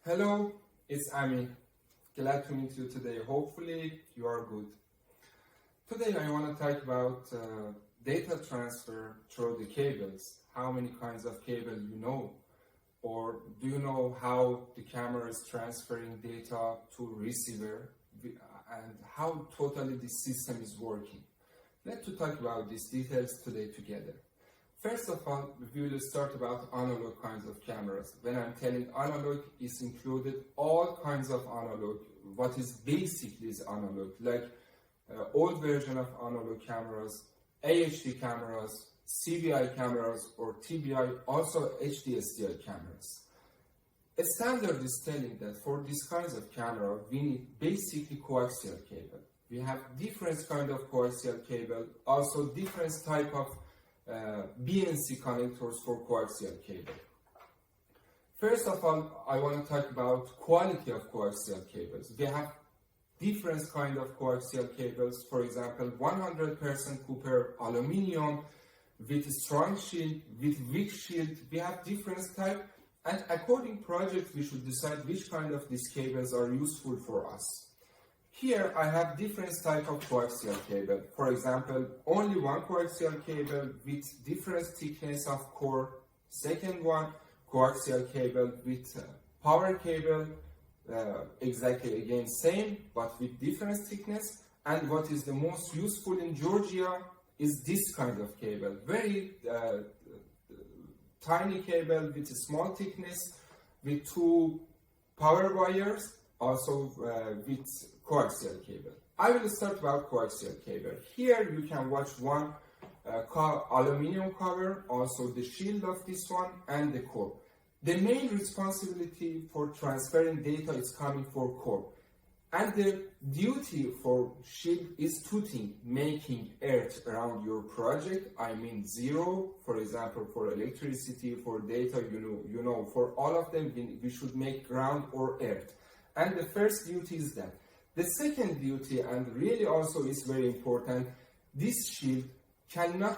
Hello, it's Ami. Glad to meet you today. Hopefully you are good. Today I want to talk about data transfer through the cables. How many kinds of cable you know? Or do you know how the camera is transferring data to receiver and how totally the system is working? Let's talk about these details today together. First of all, we will start about analog kinds of cameras. When I'm telling analog, it's included all kinds of analog. What is basically is analog, like old version of analog cameras, AHD cameras, CBI cameras, or TBI, also HDSDI cameras. A standard is telling that for these kinds of camera, we need basically coaxial cable. We have different kind of coaxial cable, also different type of BNC connectors for coaxial cable. First of all, I want to talk about quality of coaxial cables. We have different kind of coaxial cables. For example, 100% copper aluminum with strong shield, with weak shield. We have different type, and according project, we should decide which kind of these cables are useful for us. Here I have different type of coaxial cable. For example, only one coaxial cable with different thickness of core. Second one, coaxial cable with power cable, exactly again same, but with different thickness. And what is the most useful in Georgia is this kind of cable. Very tiny cable with a small thickness, with two power wires, also with coaxial cable. I will start about coaxial cable. Here you can watch one aluminum cover, also the shield of this one, and the core. The main responsibility for transferring data is coming for core. And the duty for shield is two things: making earth around your project, I mean zero, for example, for electricity, for data, you know, for all of them, we should make ground or earth. And the first duty is that. The second duty, and really also is very important, this shield cannot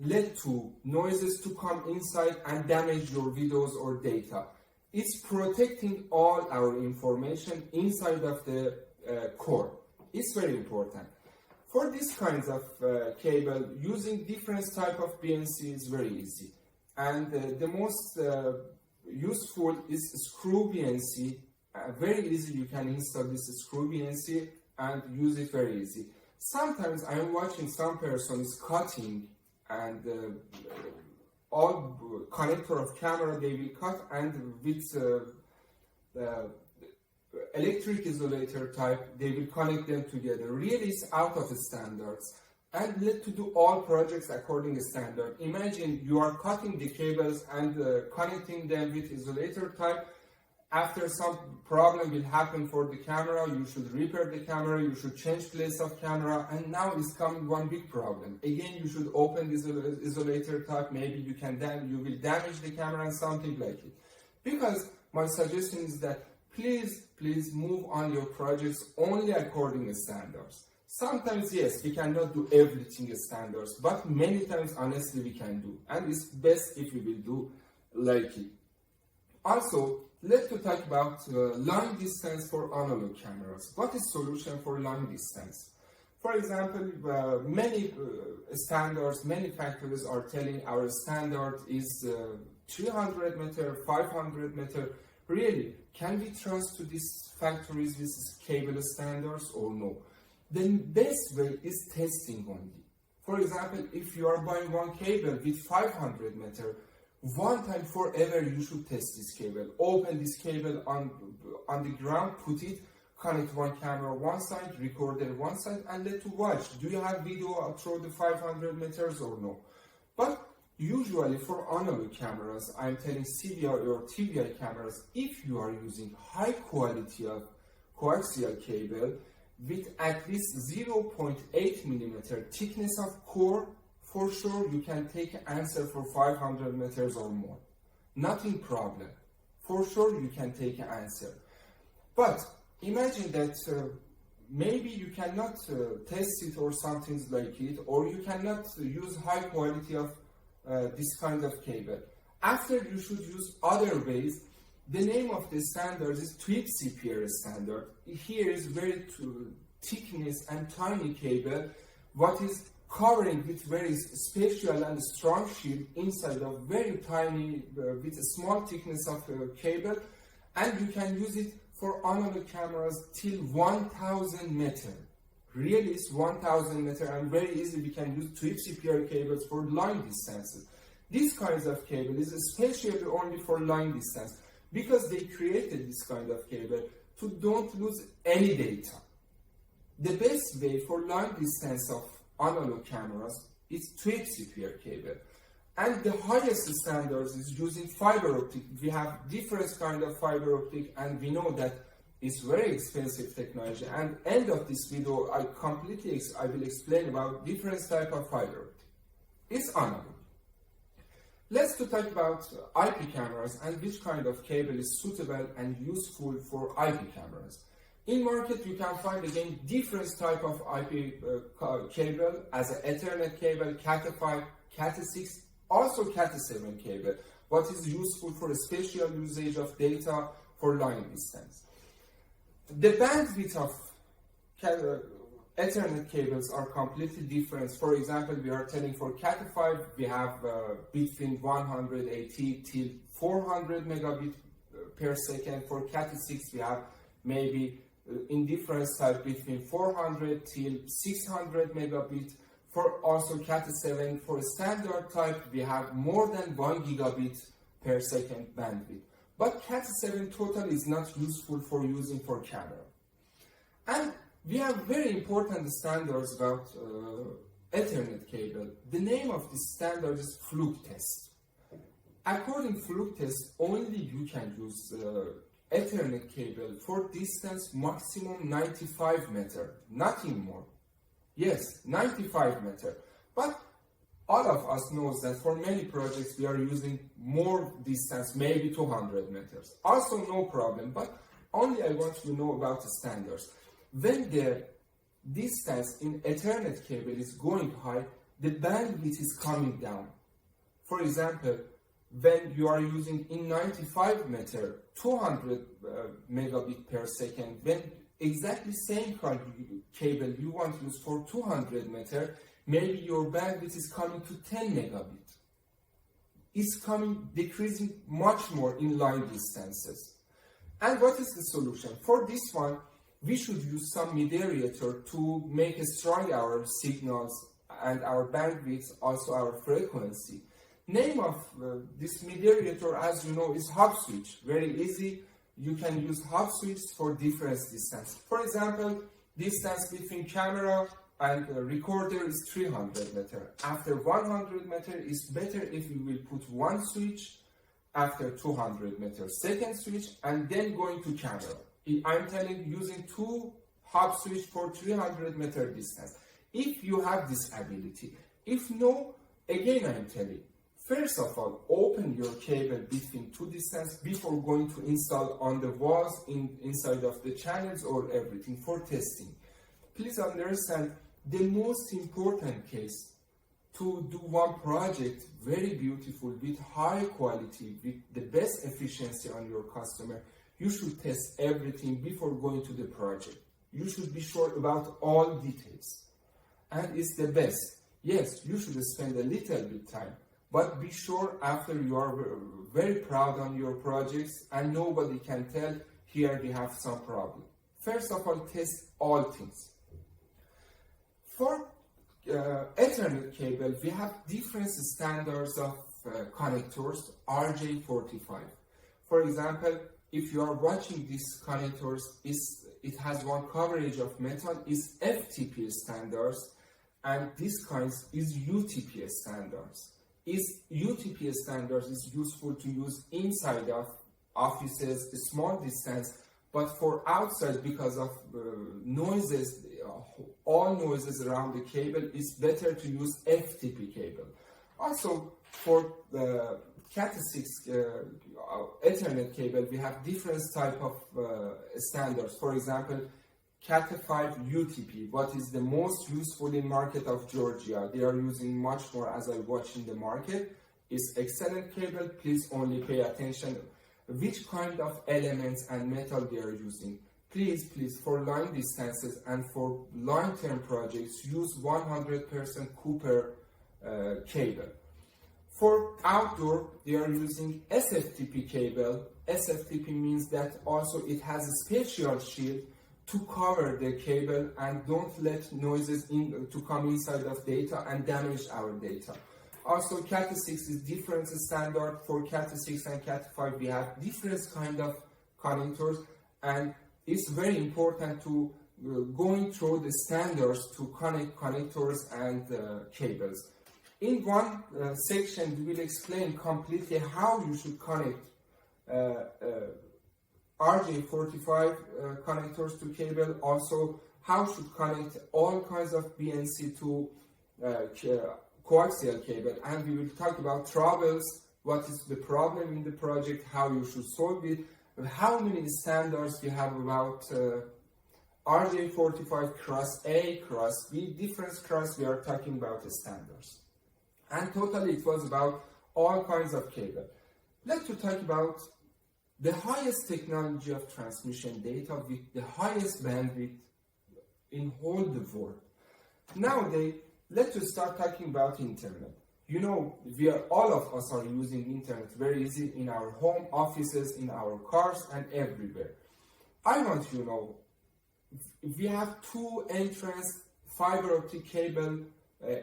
let to noises to come inside and damage your videos or data. It's protecting all our information inside of the core. It's very important. For these kinds of cable, using different type of BNC is very easy. And the most useful is screw BNC. Very easy, you can install this screw BNC and use it very easy. Sometimes I am watching some person is cutting and all connector of camera they will cut, and with electric isolator type they will connect them together. Really it's out of the standards, and let to do all projects according to standard. Imagine you are cutting the cables and connecting them with isolator type. After some problem will happen for the camera, you should repair the camera, you should change place of camera, and now is coming one big problem. Again, you should open this isolator type, maybe you will damage the camera and something like it. Because my suggestion is that please move on your projects only according to standards. Sometimes, yes, we cannot do everything as standards, but many times, honestly, we can do. And it's best if we will do like it. Also, let's talk about long distance for analog cameras. What is solution for long distance? For example, many standards, many factories are telling our standard is 300 meter, 500 meter. Really, can we trust to these factories with cable standards or no? The best way is testing only. For example, if you are buying one cable with 500 meter, one time forever you should test this cable. Open this cable on the ground, put it, connect one camera one side, recorder one side, and let to watch. Do you have video through the 500 meters or no? But usually for analog cameras, I'm telling CBI or TBI cameras, if you are using high quality of coaxial cable with at least 0.8 millimeter thickness of core, for sure you can take an answer for 500 meters or more. Nothing problem. For sure you can take an answer. But imagine that maybe you cannot test it or something like it, or you cannot use high quality of this kind of cable. After, you should use other ways The name of the standard is TPIS standard. Here is very thickness and tiny cable, what is covering with very special and strong shield inside of very tiny, with a small thickness of cable, and you can use it for analog cameras till 1000 meter. Really, it's 1000 meter, and very easy we can use TPIS cables for long distances. This kind of cable is especially only for long distance, because they created this kind of cable to don't lose any data. The best way for long distance of analog cameras is TPIS cable. And the highest standards is using fiber optic. We have different kind of fiber optic, and we know that it's very expensive technology. And end of this video, I will explain about different type of fiber optic. It's analog. Let's talk about IP cameras and which kind of cable is suitable and useful for IP cameras. In market, you can find again different type of IP cable as an Ethernet cable, Cat5, Cat6, also Cat7 cable, what is useful for a special usage of data for long distance. The bandwidth of Ethernet cables are completely different. For example, we are telling for Cat5, we have between 180 till 400 megabit per second. For Cat6, we have maybe in different type between 400 till 600 megabit. For also Cat7, for standard type, we have more than 1 gigabit per second bandwidth. But Cat7 total is not useful for using for camera. And we have very important standards about Ethernet cable. The name of this standard is fluke test. According to fluke test, only you can use Ethernet cable for distance maximum 95 meter, nothing more. Yes, 95 meter. But all of us knows that for many projects we are using more distance, maybe 200 meters. Also no problem, but only I want to know about the standards. When the distance in Ethernet cable is going high, the bandwidth is coming down. For example, when you are using in 95 meter, 200 megabit per second, when exactly same cable you want to use for 200 meter, maybe your bandwidth is coming to 10 megabit. It's decreasing much more in long distances. And what is the solution? For this one, we should use some mediator to make strong our signals and our bandwidth, also our frequency. Name of this mediator, as you know, is hub switch. Very easy. You can use hub switch for different distance. For example, distance between camera and recorder is 300 meter. After 100 meter, it's better if you will put one switch. After 200 meters, second switch, and then going to camera. I'm telling you, using two hub switch for 300 meter distance. If you have this ability, if no, again I'm telling, first of all, open your cable between two distance before going to install on the walls, inside of the channels or everything for testing. Please understand, the most important case to do one project very beautiful with high quality, with the best efficiency on your customer, you should test everything before going to the project. You should be sure about all details. And it's the best. Yes, you should spend a little bit time, but be sure after you are very proud on your projects and nobody can tell, here we have some problem. First of all, test all things. For Ethernet cable, we have different standards of connectors, RJ45. For example, if you are watching these connectors, it has one coverage of metal, is FTP standards, and this kind is UTP standards. UTP standards is useful to use inside of offices, a small distance, but for outside, because of noises, all noises around the cable, it's better to use FTP cable. Also, for the Cat6 Ethernet cable, we have different type of standards. For example, Cat5 UTP, what is the most useful in market of Georgia. They are using much more as I watch in the market. It's excellent cable. Please only pay attention which kind of elements and metal they are using. Please, for long distances and for long-term projects, use 100% Cooper cable. For outdoor, they are using SFTP cable. SFTP means that also it has a special shield to cover the cable and don't let noises to come inside of data and damage our data. Also, Cat6 is different standard. For Cat6 and Cat5, we have different kind of connectors, and it's very important to going through the standards to connect connectors and cables. In one section, we will explain completely how you should connect RJ45 connectors to cable, also how should connect all kinds of BNC to coaxial cable, and we will talk about troubles, what is the problem in the project, how you should solve it, how many standards we have about RJ45 cross A, cross B, different cross, we are talking about the standards. And totally it was about all kinds of cable. Let's talk about the highest technology of transmission data with the highest bandwidth in whole the world. Nowadays, let's start talking about internet. You know, all of us are using internet very easy in our home offices, in our cars, and everywhere. I want you to know, we have two entrance fiber optic cable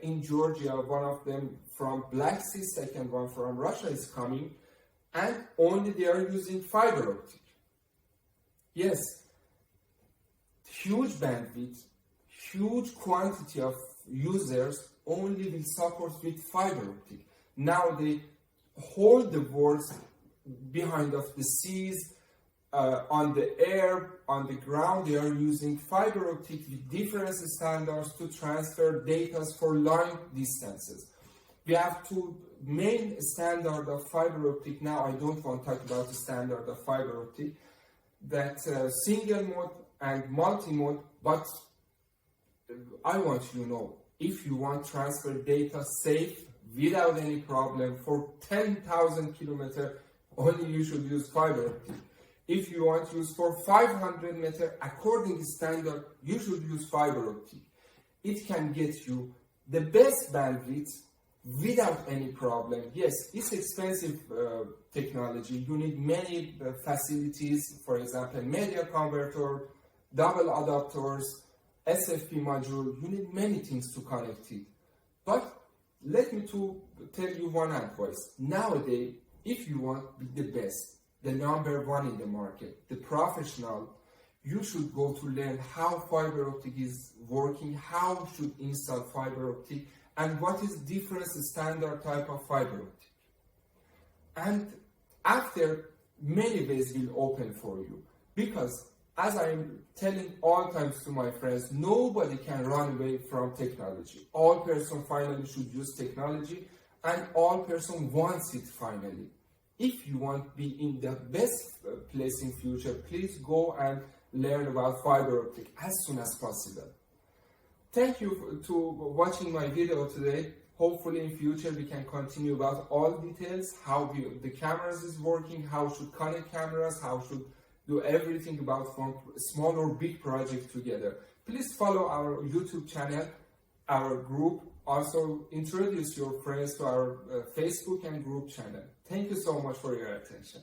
in Georgia, one of them from Black Sea, second one from Russia is coming, and only they are using fiber optic. Yes, huge bandwidth, huge quantity of users only will support with fiber optic. Now they hold the world behind of the seas, on the air, on the ground, they are using fiber optic with different standards to transfer data for long distances. We have two main standards of fiber optic. Now I don't want to talk about the standard of fiber optic, that single mode and multi-mode, but I want you to know, if you want to transfer data safe, without any problem, for 10,000 kilometers, only you should use fiber optic. If you want to use for 500 meters, according to standard, you should use fiber optic. It can get you the best bandwidth without any problem. Yes, it's expensive technology. You need many facilities, for example, media converter, double adapters, SFP module. You need many things to connect it. But let me tell you one advice. Nowadays, if you want to be the best, the number one in the market, the professional, you should go to learn how fiber optic is working, how should install fiber optic, and what is different standard type of fiber optic. And after, many ways will open for you, because as I'm telling all times to my friends, nobody can run away from technology. All person finally should use technology, and all person wants it finally. If you want to be in the best place in future, please go and learn about fiber optic as soon as possible. Thank you for watching my video today. Hopefully in future we can continue about all details, how the cameras is working, how should connect cameras, how should do everything about from small or big project together. Please follow our YouTube channel, our group. Also introduce your friends to our Facebook and group channel. Thank you so much for your attention.